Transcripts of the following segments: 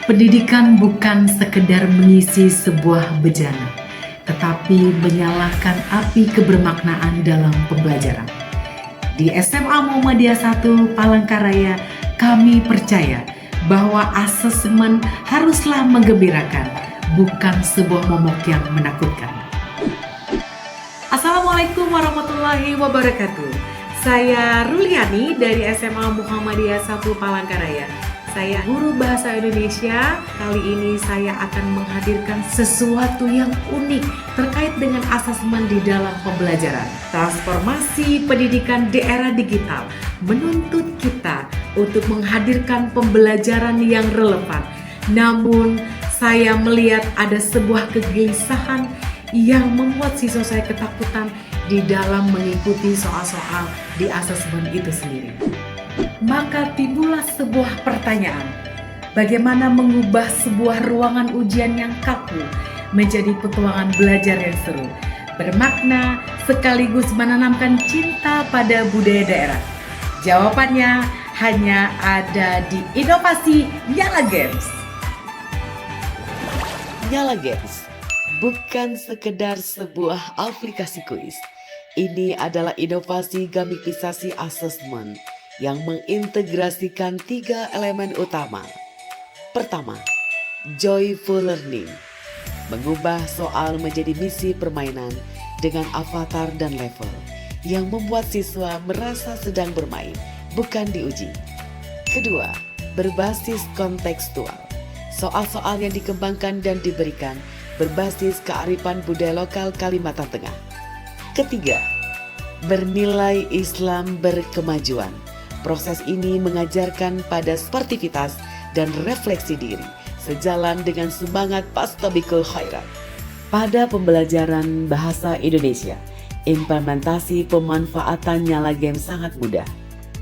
Pendidikan bukan sekedar mengisi sebuah bejana, tetapi menyalakan api kebermaknaan dalam pembelajaran. Di SMA Muhammadiyah 1 Palangkaraya, kami percaya bahwa asesmen haruslah menggembirakan, bukan sebuah momok yang menakutkan. Assalamualaikum warahmatullahi wabarakatuh. Saya Ruliani dari SMA Muhammadiyah 1 Palangkaraya. Saya guru bahasa Indonesia. Kali ini saya akan menghadirkan sesuatu yang unik terkait dengan asesmen di dalam pembelajaran. Transformasi pendidikan di era digital menuntut kita untuk menghadirkan pembelajaran yang relevan. Namun, saya melihat ada sebuah kegelisahan yang membuat siswa saya ketakutan di dalam mengikuti soal-soal di asesmen itu sendiri. Maka timbullah sebuah pertanyaan, bagaimana mengubah sebuah ruangan ujian yang kaku menjadi petualangan belajar yang seru, bermakna sekaligus menanamkan cinta pada budaya daerah? Jawabannya hanya ada di inovasi Nyala Games. Nyala Games bukan sekedar sebuah aplikasi kuis. Ini adalah inovasi gamifikasi asesmen yang mengintegrasikan 3 elemen utama. Pertama, joyful learning, mengubah soal menjadi misi permainan dengan avatar dan level yang membuat siswa merasa sedang bermain, bukan diuji. Kedua, berbasis kontekstual, soal-soal yang dikembangkan dan diberikan berbasis kearifan budaya lokal Kalimantan Tengah. Ketiga, bernilai Islam berkemajuan. Proses ini mengajarkan pada sportivitas dan refleksi diri, sejalan dengan semangat Fastabiqul Khairat. Pada pembelajaran bahasa Indonesia, implementasi pemanfaatan Nyala Games sangat mudah.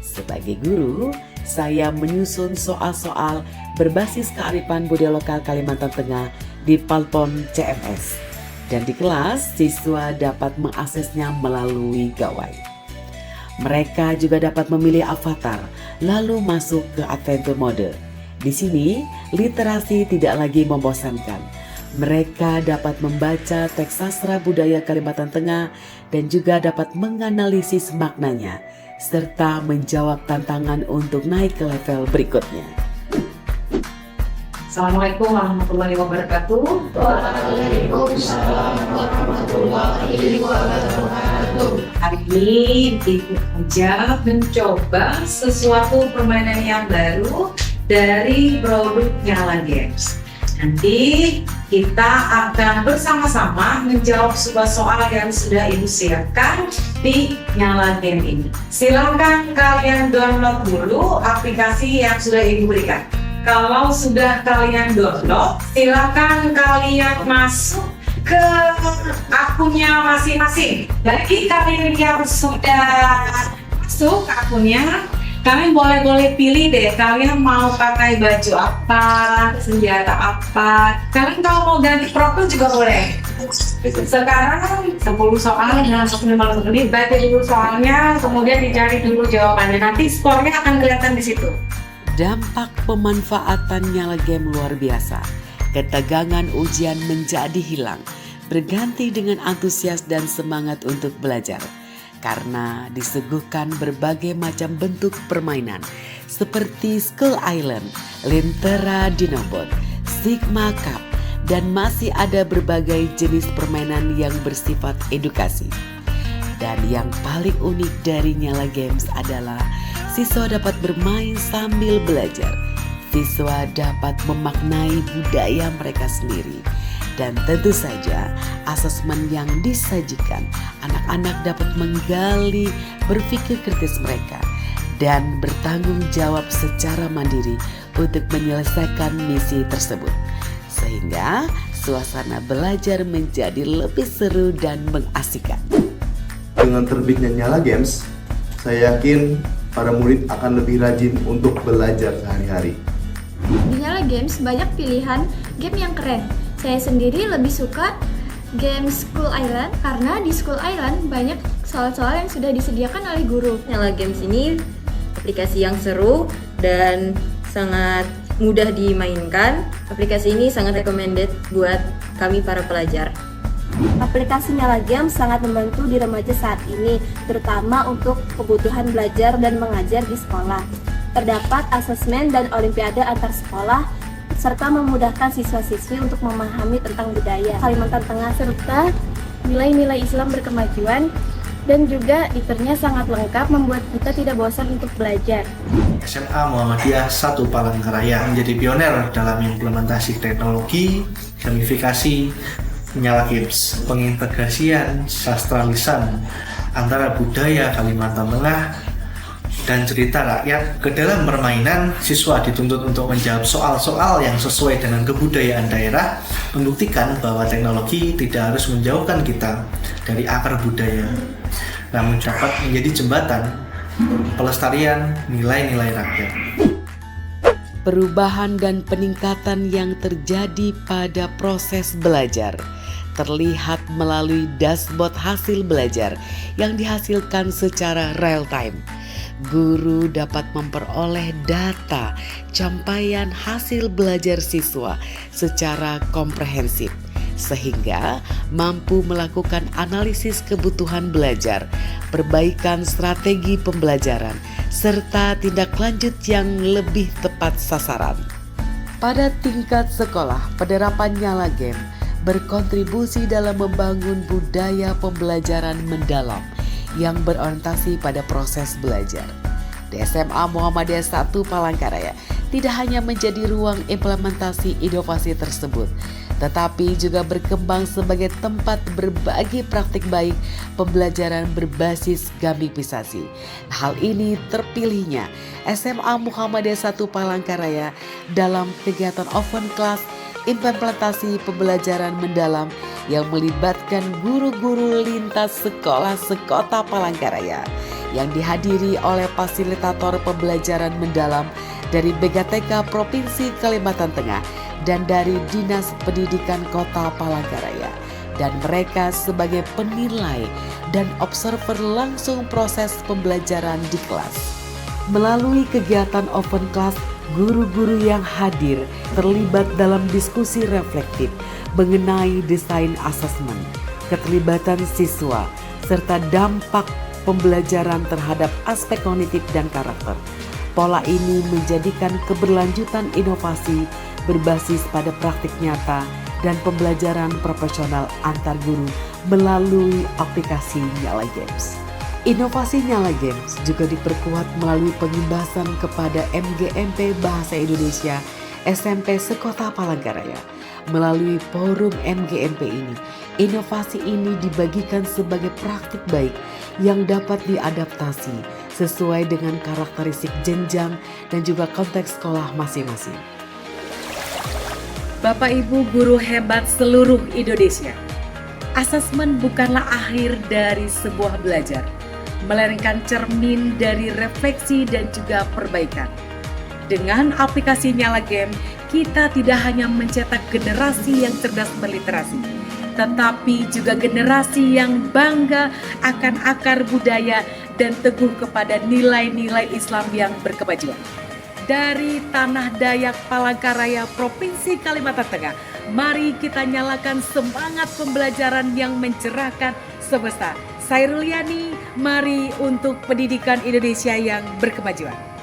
Sebagai guru, saya menyusun soal-soal berbasis kearifan budaya lokal Kalimantan Tengah di platform CMS. Dan di kelas, siswa dapat mengaksesnya melalui gawai. Mereka juga dapat memilih avatar, lalu masuk ke adventure mode. Di sini, literasi tidak lagi membosankan. Mereka dapat membaca teks sastra budaya Kalimantan Tengah dan juga dapat menganalisis maknanya, serta menjawab tantangan untuk naik ke level berikutnya. Assalamualaikum warahmatullahi wabarakatuh. Waalaikumsalam warahmatullahi wabarakatuh. Hari ini kita aja mencoba sesuatu permainan yang baru dari produk Nyala Games. Nanti kita akan bersama-sama menjawab sebuah soal yang sudah Ibu siapkan di Nyala Game ini. Silakan kalian download dulu aplikasi yang sudah Ibu berikan. Kalau sudah kalian download, silakan kalian masuk ke akunnya masing-masing. Bagi kalian yang sudah masuk ke akunnya, kalian boleh pilih deh, kalian mau pakai baju apa, senjata apa. Kalian kalau mau ganti profil juga boleh. Sekarang 10 soal dalam 15 menit, baca dulu soalnya, kemudian dicari dulu jawabannya. Nanti skornya akan kelihatan di situ. Dampak pemanfaatan Nyala Game luar biasa. Ketegangan ujian menjadi hilang, berganti dengan antusias dan semangat untuk belajar. Karena disuguhkan berbagai macam bentuk permainan seperti Skull Island, Lentera Dinobot, Sigma Cup, dan masih ada berbagai jenis permainan yang bersifat edukasi. Dan yang paling unik dari Nyala Games adalah siswa dapat bermain sambil belajar. Siswa dapat memaknai budaya mereka sendiri. Dan tentu saja asesmen yang disajikan, anak-anak dapat menggali berpikir kritis mereka dan bertanggung jawab secara mandiri untuk menyelesaikan misi tersebut. Sehingga suasana belajar menjadi lebih seru dan mengasihkan. Dengan terbitnya Nyala Games, saya yakin para murid akan lebih rajin untuk belajar sehari-hari. Di Nyala Games banyak pilihan game yang keren. Saya sendiri lebih suka game Skull Island karena di Skull Island banyak soal-soal yang sudah disediakan oleh guru. Nyala Games ini aplikasi yang seru dan sangat mudah dimainkan. Aplikasi ini sangat recommended buat kami para pelajar. Aplikasi Nyala Games sangat membantu di remaja saat ini, terutama untuk kebutuhan belajar dan mengajar di sekolah. Terdapat asesmen dan olimpiade antar sekolah, serta memudahkan siswa-siswi untuk memahami tentang budaya Kalimantan Tengah, serta nilai-nilai Islam berkemajuan, dan juga fiturnya sangat lengkap membuat kita tidak bosan untuk belajar. SMA Muhammadiyah 1 Palangkaraya menjadi pioner dalam implementasi teknologi, gamifikasi, Nyala Games, pengintegrasian sastra lisan antara budaya Kalimantan Tengah dan cerita rakyat ke dalam permainan. Siswa dituntut untuk menjawab soal-soal yang sesuai dengan kebudayaan daerah, membuktikan bahwa teknologi tidak harus menjauhkan kita dari akar budaya, namun dapat menjadi jembatan pelestarian nilai-nilai rakyat. Perubahan dan peningkatan yang terjadi pada proses belajar terlihat melalui dashboard hasil belajar yang dihasilkan secara real time. Guru dapat memperoleh data capaian hasil belajar siswa secara komprehensif, sehingga mampu melakukan analisis kebutuhan belajar, perbaikan strategi pembelajaran, serta tindak lanjut yang lebih tepat sasaran. Pada tingkat sekolah, penerapan Nyala Game berkontribusi dalam membangun budaya pembelajaran mendalam yang berorientasi pada proses belajar. Di SMA Muhammadiyah 1 Palangkaraya tidak hanya menjadi ruang implementasi inovasi tersebut, tetapi juga berkembang sebagai tempat berbagi praktik baik pembelajaran berbasis gamifikasi. Hal ini terpilihnya SMA Muhammadiyah 1 Palangkaraya dalam kegiatan open class implementasi pembelajaran mendalam yang melibatkan guru-guru lintas sekolah sekota Palangkaraya yang dihadiri oleh fasilitator pembelajaran mendalam dari BKTK Provinsi Kalimantan Tengah dan dari Dinas Pendidikan Kota Palangkaraya, dan mereka sebagai penilai dan observer langsung proses pembelajaran di kelas. Melalui kegiatan open class, guru-guru yang hadir terlibat dalam diskusi reflektif mengenai desain asesmen, keterlibatan siswa, serta dampak pembelajaran terhadap aspek kognitif dan karakter. Pola ini menjadikan keberlanjutan inovasi berbasis pada praktik nyata dan pembelajaran profesional antar guru melalui aplikasi Nyala Games. Inovasi Nyala Games juga diperkuat melalui pengimbasan kepada MGMP Bahasa Indonesia SMP Sekota Palangkaraya. Melalui forum MGMP ini, inovasi ini dibagikan sebagai praktik baik yang dapat diadaptasi sesuai dengan karakteristik jenjang dan juga konteks sekolah masing-masing. Bapak Ibu guru hebat seluruh Indonesia, asesmen bukanlah akhir dari sebuah belajar, melainkan cermin dari refleksi dan juga perbaikan. Dengan aplikasi Nyala Game, kita tidak hanya mencetak generasi yang cerdas berliterasi, tetapi juga generasi yang bangga akan akar budaya dan teguh kepada nilai-nilai Islam yang berkemajuan. Dari Tanah Dayak Palangkaraya, Provinsi Kalimantan Tengah, mari kita nyalakan semangat pembelajaran yang mencerahkan semesta. Saya Ruliani, mari untuk pendidikan Indonesia yang berkemajuan.